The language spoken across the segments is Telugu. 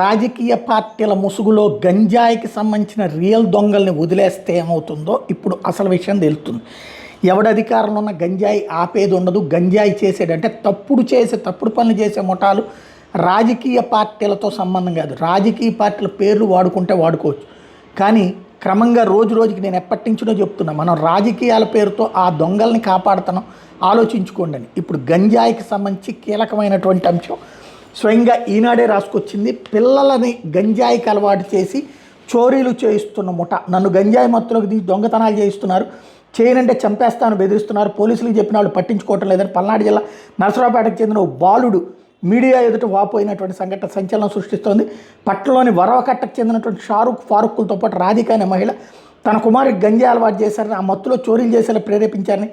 రాజకీయ పార్టీల ముసుగులో గంజాయికి సంబంధించిన రియల్ దొంగల్ని వదిలేస్తే ఏమవుతుందో ఇప్పుడు అసలు విషయం తెలుస్తుంది. ఎవడి అధికారంలో ఉన్న గంజాయి ఆపేది ఉండదు. గంజాయి చేసేటంటే తప్పుడు పనులు చేసే ముఠాలు రాజకీయ పార్టీలతో సంబంధం కాదు. రాజకీయ పార్టీల పేర్లు వాడుకుంటే వాడుకోవచ్చు, కానీ క్రమంగా రోజు రోజుకి నేను ఎప్పటి నుంచో చెప్తున్నా, మనం రాజకీయాల పేరుతో ఆ దొంగల్ని కాపాడుతాం, ఆలోచించుకోండి అని. ఇప్పుడు గంజాయికి సంబంధించి కీలకమైనటువంటి అంశం స్వయంగా ఈనాడే రాసుకొచ్చింది. పిల్లలని గంజాయికి అలవాటు చేసి చోరీలు చేయిస్తున్న ముఠ, నన్ను గంజాయి మత్తులోకి దిగి దొంగతనాలు చేయిస్తున్నారు, చేయనంటే చంపేస్తాను బెదిరిస్తున్నారు, పోలీసులకు చెప్పిన వాళ్ళు పట్టించుకోవటం లేదని పల్నాడు జిల్లా నరసరావుపేటకు చెందిన ఓ బాలుడు మీడియా ఎదుట వాపోయినటువంటి సంఘటన సంచలనం సృష్టిస్తోంది. పట్టణంలోని వరవకట్టకు చెందినటువంటి ఫారూక్లతో పాటు రాధిక అనే మహిళ తన కుమారుడికి గంజాయి అలవాటు చేశారని, ఆ మత్తులో చోరీలు చేసేలా ప్రేరేపించారని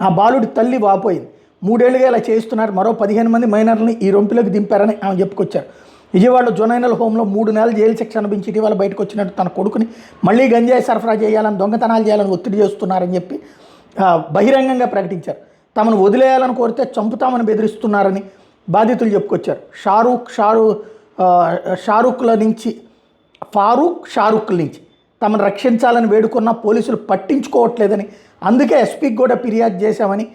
ఆ బాలుడి తల్లి వాపోయింది. 3 ఏళ్లుగా ఇలా చేస్తున్నారు, మరో 15 మంది మైనర్లని ఈ రొంపిలోకి దింపారని ఆమె చెప్పుకొచ్చారు. విజయవాడలో జొనైనల్ హోంలో 3 నెలలు జైలు శిక్ష అనుభవించి ఇటీవల బయటకు వచ్చినట్టు తన కొడుకుని మళ్ళీ గంజాయి సరఫరా చేయాలని, దొంగతనాలు చేయాలని ఒత్తిడి చేస్తున్నారని చెప్పి బహిరంగంగా ప్రకటించారు. తమను వదిలేయాలని కోరితే చంపుతామని బెదిరిస్తున్నారని బాధితులు చెప్పుకొచ్చారు. షారూక్ల నుంచి తమను రక్షించాలని వేడుకున్న పోలీసులు పట్టించుకోవట్లేదని, అందుకే ఎస్పీకి కూడా ఫిర్యాదు చేశామని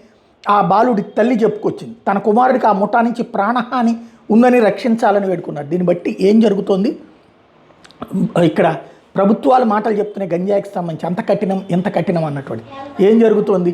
ఆ బాలుడి తల్లి చెప్పుకొచ్చింది. తన కుమారుడికి ఆ ముఠా నుంచి ప్రాణహాని ఉందని రక్షించాలని వేడుకున్నారు. దీన్ని బట్టి ఏం జరుగుతోంది, ఇక్కడ ప్రభుత్వాలు మాటలు చెప్తున్నాయి గంజాయికి సంబంధించి అంత కఠినం ఇంత కఠినం అన్నటువంటి ఏం జరుగుతోంది.